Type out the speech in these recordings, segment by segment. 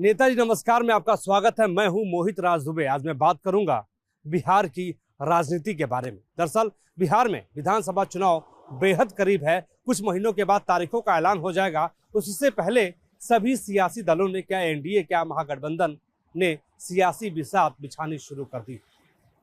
नेताजी नमस्कार में आपका स्वागत है। मैं हूं मोहित राज दुबे। आज मैं बात करूंगा बिहार की राजनीति के बारे में। दरअसल बिहार में विधानसभा चुनाव बेहद करीब है। कुछ महीनों के बाद तारीखों का ऐलान हो जाएगा। उससे पहले सभी सियासी दलों ने, क्या एनडीए क्या महागठबंधन ने सियासी बिसात बिछानी शुरू कर दी।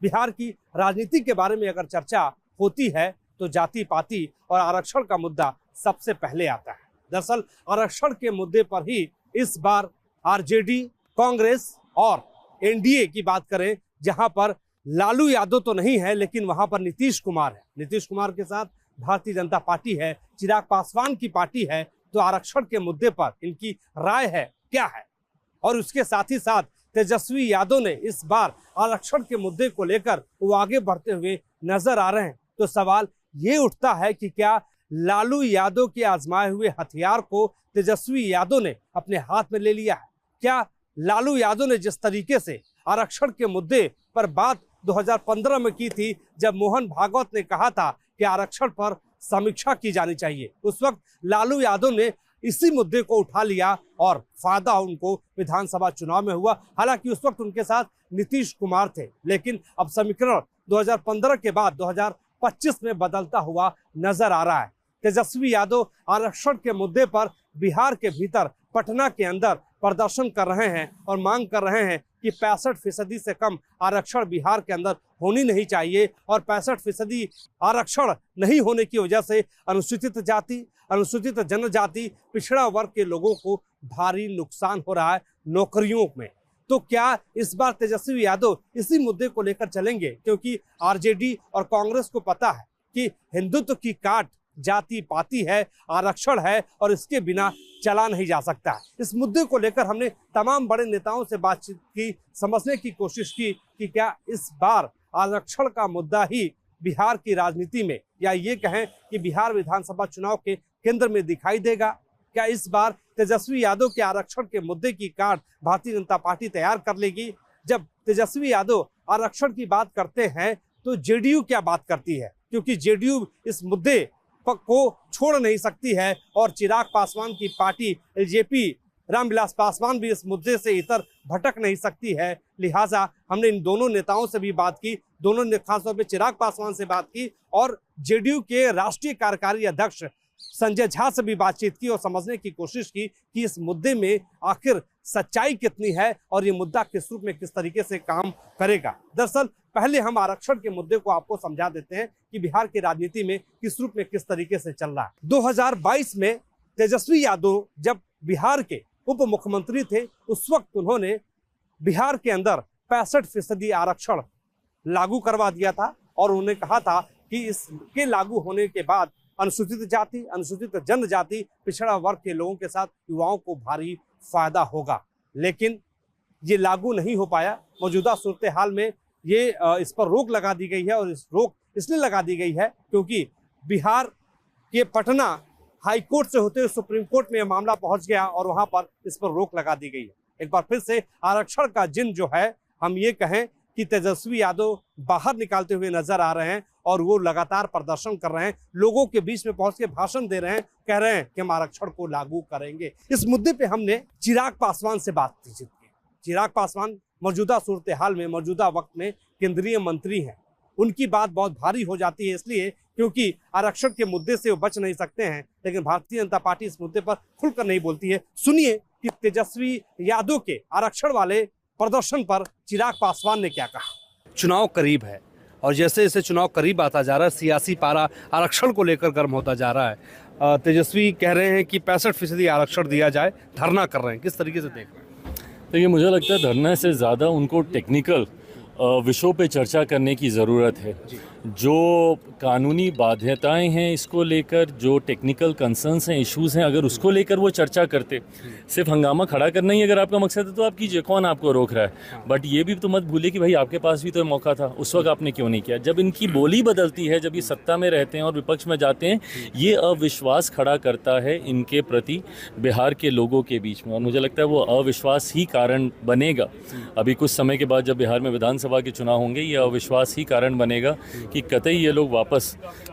बिहार की राजनीति के बारे में अगर चर्चा होती है तो जाति पाति और आरक्षण का मुद्दा सबसे पहले आता है। दरअसल आरक्षण के मुद्दे पर ही इस बार आरजेडी, कांग्रेस और एनडीए की बात करें, जहां पर लालू यादव तो नहीं है लेकिन वहां पर नीतीश कुमार है। नीतीश कुमार के साथ भारतीय जनता पार्टी है, चिराग पासवान की पार्टी है। तो आरक्षण के मुद्दे पर इनकी राय है क्या है। और उसके साथ ही साथ तेजस्वी यादव ने इस बार आरक्षण के मुद्दे को लेकर वो आगे बढ़ते हुए नजर आ रहे हैं। तो सवाल ये उठता है कि क्या लालू यादव के आजमाए हुए हथियार को तेजस्वी यादव ने अपने हाथ में ले लिया है। क्या लालू यादव ने जिस तरीके से आरक्षण के मुद्दे पर बात 2015 में की थी, जब मोहन भागवत ने कहा था कि आरक्षण पर समीक्षा की जानी चाहिए, उस वक्त लालू यादव ने इसी मुद्दे को उठा लिया और फायदा उनको विधानसभा चुनाव में हुआ। हालांकि उस वक्त उनके साथ नीतीश कुमार थे, लेकिन अब समीकरण 2015 के बाद 2025 में बदलता हुआ नजर आ रहा है। तेजस्वी यादव आरक्षण के मुद्दे पर बिहार के भीतर पटना के अंदर प्रदर्शन कर रहे हैं और मांग कर रहे हैं कि 65% से कम आरक्षण बिहार के अंदर होनी नहीं चाहिए। और 65% आरक्षण नहीं होने की वजह से अनुसूचित जाति, अनुसूचित जनजाति, पिछड़ा वर्ग के लोगों को भारी नुकसान हो रहा है नौकरियों में। तो क्या इस बार तेजस्वी यादव इसी मुद्दे को लेकर चलेंगे? क्योंकि आरजेडी और कांग्रेस को पता है कि हिंदुत्व की काट जाति पाति है, आरक्षण है और इसके बिना चला नहीं जा सकता। इस मुद्दे को लेकर हमने तमाम बड़े नेताओं से बातचीत की, समझने की कोशिश की कि क्या इस बार आरक्षण का मुद्दा ही बिहार की राजनीति में, या ये कहें कि बिहार विधानसभा चुनाव के केंद्र में दिखाई देगा। क्या इस बार तेजस्वी यादव के आरक्षण के मुद्दे की काट भारतीय जनता पार्टी तैयार कर लेगी? जब तेजस्वी यादव आरक्षण की बात करते हैं तो जेडीयू क्या बात करती है? क्योंकि जेडीयू इस मुद्दे को छोड़ नहीं सकती है और चिराग पासवान की पार्टी एलजेपी, रामविलास पासवान भी इस मुद्दे से इतर भटक नहीं सकती है। लिहाजा हमने इन दोनों नेताओं से भी बात की, दोनों ने खासतौर पे चिराग पासवान से बात की और जेडीयू के राष्ट्रीय कार्यकारी अध्यक्ष संजय झा से भी बातचीत की और समझने की कोशिश की कि इस मुद्दे में आखिर सच्चाई कितनी है और ये मुद्दा किस रूप में किस तरीके से काम करेगा। दरअसल पहले हम आरक्षण के मुद्दे को आपको समझा देते हैं कि बिहार की राजनीति में किस रूप में किस तरीके से चल रहा है। 2022 में तेजस्वी यादव जब बिहार के उप मुख्यमंत्री थे, उस वक्त उन्होंने बिहार के अंदर 65% आरक्षण लागू करवा दिया था और उन्होंने कहा था कि इसके लागू होने के बाद अनुसूचित जाति, अनुसूचित जनजाति, पिछड़ा वर्ग के लोगों के साथ युवाओं को भारी फायदा होगा। लेकिन ये लागू नहीं हो पाया। मौजूदा सूरत हाल में ये इस पर रोक लगा दी गई है और इस रोक इसलिए लगा दी गई है क्योंकि बिहार के पटना हाई कोर्ट से होते हुए सुप्रीम कोर्ट में यह मामला पहुंच गया और वहां पर इस पर रोक लगा दी गई है। एक बार फिर से आरक्षण का जिन जो है, हम ये कहें कि तेजस्वी यादव बाहर निकालते हुए नजर आ रहे हैं और वो लगातार प्रदर्शन कर रहे हैं, लोगों के बीच में पहुंच के भाषण दे रहे हैं, कह रहे हैं कि हम आरक्षण को लागू करेंगे। इस मुद्दे पे हमने चिराग पासवान से बातचीत की। चिराग पासवान मौजूदा सूरत हाल में, मौजूदा वक्त में केंद्रीय मंत्री हैं। उनकी बात बहुत भारी हो जाती है इसलिए क्योंकि आरक्षण के मुद्दे से वो बच नहीं सकते हैं, लेकिन भारतीय जनता पार्टी इस मुद्दे पर खुलकर नहीं बोलती है। सुनिए कि तेजस्वी यादव के आरक्षण वाले प्रदर्शन पर चिराग पासवान ने क्या कहा। चुनाव करीब है और जैसे जैसे चुनाव करीब आता जा रहा है, सियासी पारा आरक्षण को लेकर गर्म होता जा रहा है। तेजस्वी कह रहे हैं कि 65% आरक्षण दिया जाए, धरना कर रहे हैं, किस तरीके से देख रहे हैं? देखिए, मुझे लगता है धरना से ज़्यादा उनको टेक्निकल विषयों पे चर्चा करने की ज़रूरत है। जो कानूनी बाध्यताएं हैं इसको लेकर, जो टेक्निकल कंसर्न्स हैं, इश्यूज़ हैं, अगर उसको लेकर वो चर्चा करते, सिर्फ हंगामा खड़ा करना ही अगर आपका मकसद है तो आप कीजिए, कौन आपको रोक रहा है। बट ये भी तो मत भूलिए कि भाई आपके पास भी तो मौका था, उस वक्त आपने क्यों नहीं किया। जब इनकी बोली बदलती है, जब ये सत्ता में रहते हैं और विपक्ष में जाते हैं, ये अविश्वास खड़ा करता है इनके प्रति बिहार के लोगों के बीच में, और मुझे लगता है वो अविश्वास ही कारण बनेगा। अभी कुछ समय के बाद जब बिहार में विधानसभा के चुनाव होंगे, ये अविश्वास ही कारण बनेगा कि कतई ये लोग वापस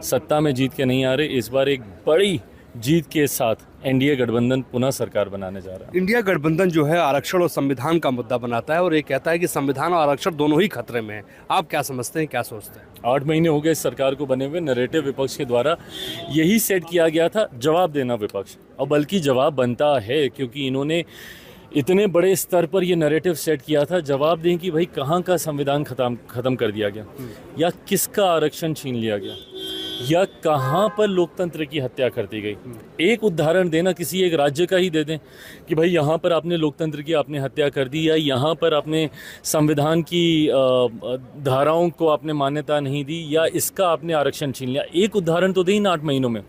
सत्ता में जीत के नहीं आ रहे, इस बार एक बड़ी जीत के साथ एनडीए गठबंधन पुनः सरकार बनाने जा रहा है। इंडिया गठबंधन जो है आरक्षण और संविधान का मुद्दा बनाता है और ये कहता है कि संविधान और आरक्षण दोनों ही खतरे में हैं। आप क्या समझते हैं, क्या सोचते हैं? 8 महीने हो गए इस सरकार को बने हुए। नैरेटिव विपक्ष के द्वारा यही सेट किया गया था, जवाब देना विपक्ष, और बल्कि जवाब बनता है क्योंकि इन्होंने इतने बड़े स्तर पर ये नैरेटिव सेट किया था। जवाब दें कि भाई कहाँ का संविधान खत्म कर दिया गया, या किसका आरक्षण छीन लिया गया, या कहाँ पर लोकतंत्र की हत्या कर दी गई। एक उदाहरण देना, किसी एक राज्य का ही दे दें कि भाई यहाँ पर आपने लोकतंत्र की आपने हत्या कर दी, या यहाँ पर आपने संविधान की धाराओं को आपने मान्यता नहीं दी, या इसका आपने आरक्षण छीन लिया। एक उदाहरण तो दें ना 8 महीनों में।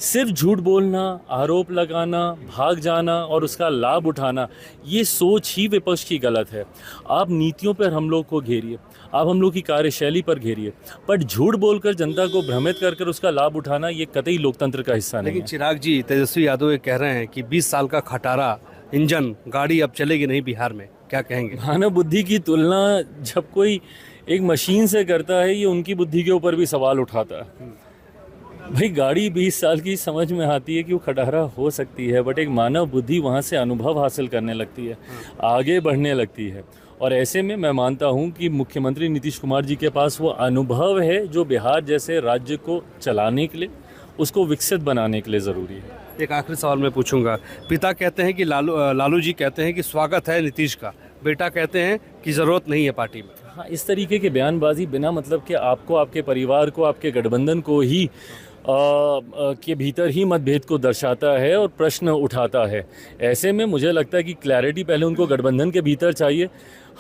सिर्फ झूठ बोलना, आरोप लगाना, भाग जाना और उसका लाभ उठाना, ये सोच ही विपक्ष की गलत है। आप नीतियों पर हम लोग को घेरिए, आप हम लोग की कार्यशैली पर घेरिए, पर झूठ बोलकर जनता को भ्रमित कर उसका लाभ उठाना ये कतई लोकतंत्र का हिस्सा नहीं है। लेकिन चिराग जी, तेजस्वी यादव ये कह रहे हैं कि 20 साल का खटारा इंजन गाड़ी अब चलेगी नहीं बिहार में, क्या कहेंगे? मानव बुद्धि की तुलना जब कोई एक मशीन से करता है, ये उनकी बुद्धि के ऊपर भी सवाल उठाता है। भाई गाड़ी 20 साल की समझ में आती है कि वो खटारा हो सकती है, बट एक मानव बुद्धि वहाँ से अनुभव हासिल करने लगती है, आगे बढ़ने लगती है। और ऐसे में मैं मानता हूँ कि मुख्यमंत्री नीतीश कुमार जी के पास वो अनुभव है जो बिहार जैसे राज्य को चलाने के लिए, उसको विकसित बनाने के लिए ज़रूरी है। एक आखिरी सवाल मैं पूछूंगा। पिता कहते हैं कि लालू जी कहते हैं कि स्वागत है नीतीश का, बेटा कहते हैं कि ज़रूरत नहीं है पार्टी में। हाँ, इस तरीके की बयानबाजी बिना मतलब के आपको, आपके परिवार को, आपके गठबंधन को ही के भीतर ही मतभेद को दर्शाता है और प्रश्न उठाता है। ऐसे में मुझे लगता है कि क्लैरिटी पहले उनको गठबंधन के भीतर चाहिए।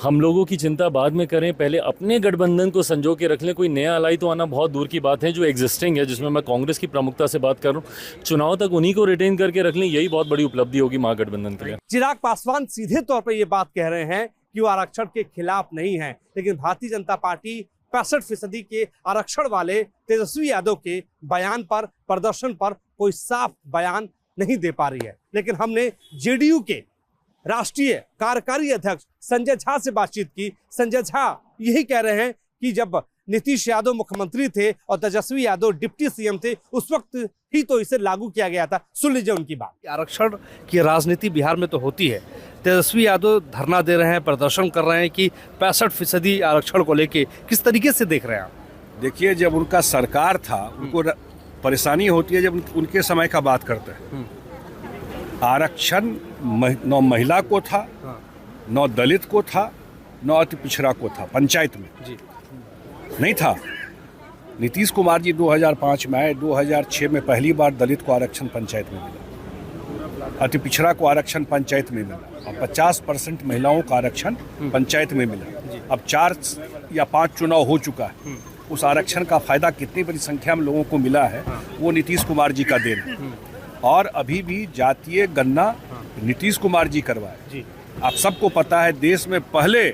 हम लोगों की चिंता बाद में करें, पहले अपने गठबंधन को संजो के रख लें। कोई नया अलाई तो आना बहुत दूर की बात है, जो एग्जिस्टिंग है, जिसमें मैं कांग्रेस की प्रमुखता से बात कर रहा हूँ, चुनाव तक उन्हीं को रिटेन करके रख लें, यही बहुत बड़ी उपलब्धि होगी महागठबंधन के लिए। चिराग पासवान सीधे तौर पर ये बात कह रहे हैं कि वो आरक्षण के खिलाफ नहीं है, लेकिन भारतीय जनता पार्टी 65% के आरक्षण वाले तेजस्वी यादव के बयान पर, प्रदर्शन पर कोई साफ बयान नहीं दे पा रही है। लेकिन हमने जेडीयू के राष्ट्रीय कार्यकारी अध्यक्ष संजय झा से बातचीत की। संजय झा यही कह रहे हैं कि जब नीतीश यादव मुख्यमंत्री थे और तेजस्वी यादव डिप्टी सीएम थे, उस वक्त ही तो इसे लागू किया गया था। सुन लीजिए उनकी बात। आरक्षण की राजनीति बिहार में तो होती है। तेजस्वी यादव धरना दे रहे हैं, प्रदर्शन कर रहे हैं कि 65% आरक्षण को लेके किस तरीके से देख रहे हैं आप? देखिए, जब उनका सरकार था उनको परेशानी होती है जब उनके समय का बात करते हैं। आरक्षण न महिला को था, न दलित को था, न अति पिछड़ा को था। पंचायत में जी नहीं था। नीतीश कुमार जी 2005 में आए, 2006 में पहली बार दलित को आरक्षण पंचायत में मिला, अति पिछड़ा को आरक्षण पंचायत में मिला, और 50% महिलाओं का आरक्षण पंचायत में मिला। अब 4 या 5 चुनाव हो चुका है। उस आरक्षण का फायदा कितनी बड़ी संख्या में लोगों को मिला है, वो नीतीश कुमार जी का देन है। और अभी भी जातीय गणना नीतीश कुमार जी करवाए। आप सबको पता है, देश में पहले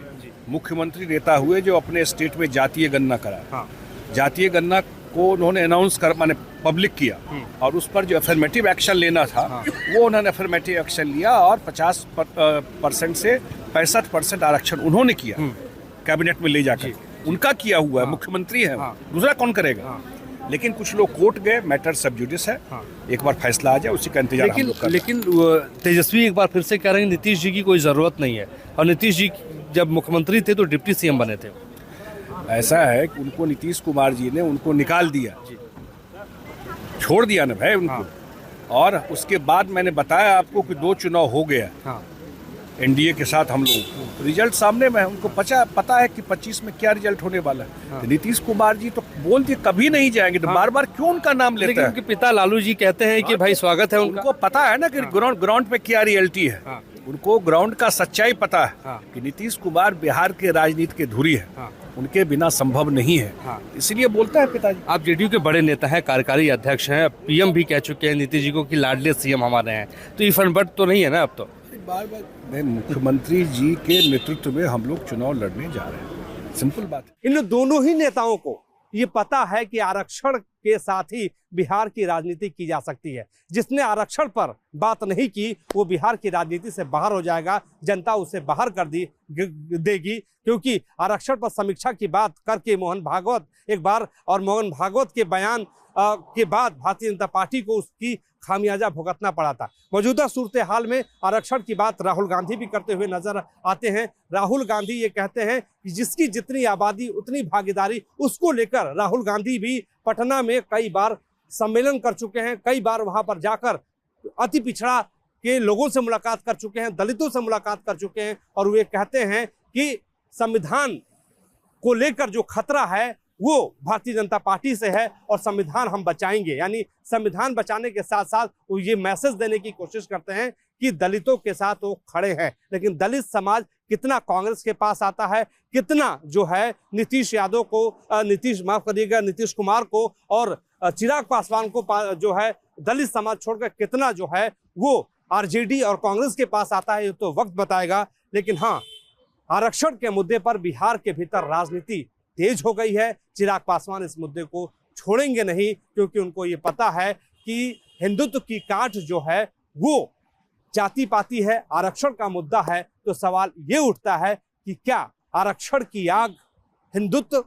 मुख्यमंत्री नेता हुए जो अपने स्टेट में जातीय गणना कराया। जातीय गणना को उन्होंने अनाउंस कर, माने पब्लिक किया, और उस पर जो अफर्मेटिव एक्शन लेना था वो उन्होंने अफर्मेटिव एक्शन लिया, और 50% से 65% आरक्षण उन्होंने किया कैबिनेट में ले जाकर। उनका किया हुआ है, मुख्यमंत्री है, दूसरा कौन करेगा? लेकिन कुछ लोग कोर्ट गए, मैटर सब जुडिस है, एक बार फैसला आ जाए उसी का इंतजार हम लोग कर रहे हैं। लेकिन तेजस्वी एक बार फिर से कह रहे हैं नीतीश जी की कोई ज़रूरत नहीं है, और नीतीश जी जब मुख्यमंत्री थे तो डिप्टी सीएम बने थे। ऐसा है कि उनको नीतीश कुमार जी ने उनको निकाल दिया, छोड़ दिया ना भाई उनको। और उसके बाद मैंने बताया आपको कि 2 चुनाव हो गया एनडीए के साथ हम लोग, रिजल्ट सामने में है। उनको पता है कि 25 में क्या रिजल्ट होने वाला है। तो नीतीश कुमार जी तो बोल दिए कभी नहीं जाएंगे, तो बार बार क्यों उनका नाम लेते हैं? उनके पिता लालू जी कहते हैं कि भाई स्वागत है उनका। उनको पता है ना कि ग्राउंड पे क्या रियलिटी है। उनको ग्राउंड का सच्चाई पता है कि नीतीश कुमार बिहार के राजनीति के धुरी है, उनके बिना संभव नहीं है, इसलिए बोलता है पिताजी। आप जेडीयू के बड़े नेता हैं, कार्यकारी अध्यक्ष हैं, पीएम भी कह चुके हैं नीतीश जी को कि लाडले सीएम हमारे हैं, तो इफनबट तो नहीं है ना अब तो? बार मुख्यमंत्री जी के नेतृत्व में हम लोग चुनाव लड़ने जा रहे हैं, सिंपल बात है। इन दोनों ही नेताओं को ये पता है कि आरक्षण के साथ ही बिहार की राजनीति की जा सकती है। जिसने आरक्षण पर बात नहीं की वो बिहार की राजनीति से बाहर हो जाएगा, जनता उसे बाहर कर देगी। क्योंकि आरक्षण पर समीक्षा की बात करके मोहन भागवत एक बार, और मोहन भागवत के बयान के बाद भारतीय जनता पार्टी को उसकी खामियाजा भुगतना पड़ा था। मौजूदा सूरत हाल में आरक्षण की बात राहुल गांधी भी करते हुए नजर आते हैं। राहुल गांधी ये कहते हैं कि जिसकी जितनी आबादी उतनी भागीदारी, उसको लेकर राहुल गांधी भी पटना में कई बार सम्मेलन कर चुके हैं, कई बार वहां पर जाकर अति पिछड़ा के लोगों से मुलाकात कर चुके हैं, दलितों से मुलाकात कर चुके हैं और वे कहते हैं कि संविधान को लेकर जो खतरा है वो भारतीय जनता पार्टी से है और संविधान हम बचाएंगे। यानी संविधान बचाने के साथ साथ वो ये मैसेज देने की कोशिश करते हैं कि दलितों के साथ वो खड़े हैं। लेकिन दलित समाज कितना कांग्रेस के पास आता है, कितना जो है नीतीश यादव को, नीतीश कुमार को और चिराग पासवान को जो है दलित समाज छोड़कर कितना जो है वो आरजेडी और कांग्रेस के पास आता है, ये तो वक्त बताएगा। लेकिन हाँ, आरक्षण के मुद्दे पर बिहार के भीतर राजनीति तेज हो गई है। चिराग पासवान इस मुद्दे को छोड़ेंगे नहीं, क्योंकि उनको ये पता है कि हिंदुत्व की काट जो है वो जाति पाति है, आरक्षण का मुद्दा है। तो सवाल ये उठता है कि क्या आरक्षण की आग हिंदुत्व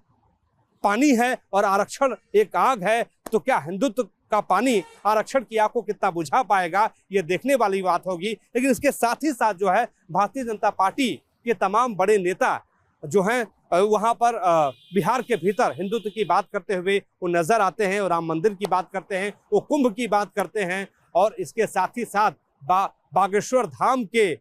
पानी है और आरक्षण एक आग है, तो क्या हिंदुत्व का पानी आरक्षण की आग को कितना बुझा पाएगा, ये देखने वाली बात होगी। लेकिन इसके साथ ही साथ जो है भारतीय जनता पार्टी के तमाम बड़े नेता जो हैं वहां पर बिहार के भीतर हिंदुत्व की बात करते हुए वो नजर आते हैं, और राम मंदिर की बात करते हैं, वो कुंभ की बात करते हैं, और इसके साथ ही साथ बागेश्वर धाम के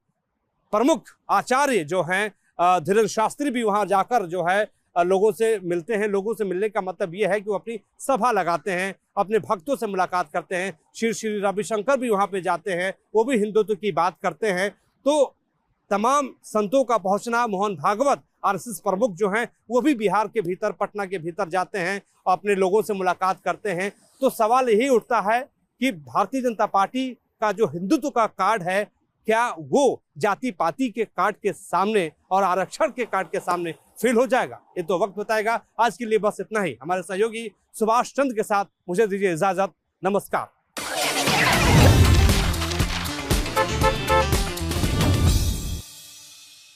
प्रमुख आचार्य जो हैं धीरेन्द्र शास्त्री भी वहां जाकर जो है लोगों से मिलते हैं। लोगों से मिलने का मतलब ये है कि वो अपनी सभा लगाते हैं, अपने भक्तों से मुलाकात करते हैं। श्री रविशंकर भी वहां पे जाते हैं, वो भी हिंदुत्व की बात करते हैं। तो तमाम संतों का पहुंचना, मोहन भागवत आरएसएस प्रमुख जो हैं वो भी बिहार के भीतर, पटना के भीतर जाते हैं, अपने लोगों से मुलाकात करते हैं। तो सवाल यही उठता है कि भारतीय जनता पार्टी का जो हिंदुत्व का कार्ड है, क्या वो जाति पाति के कार्ड के सामने और आरक्षण के कार्ड के सामने फेल हो जाएगा? ये तो वक्त बताएगा। आज के लिए बस इतना ही। हमारे सहयोगी सुभाष चंद्र के साथ मुझे दीजिए इजाजत। नमस्कार।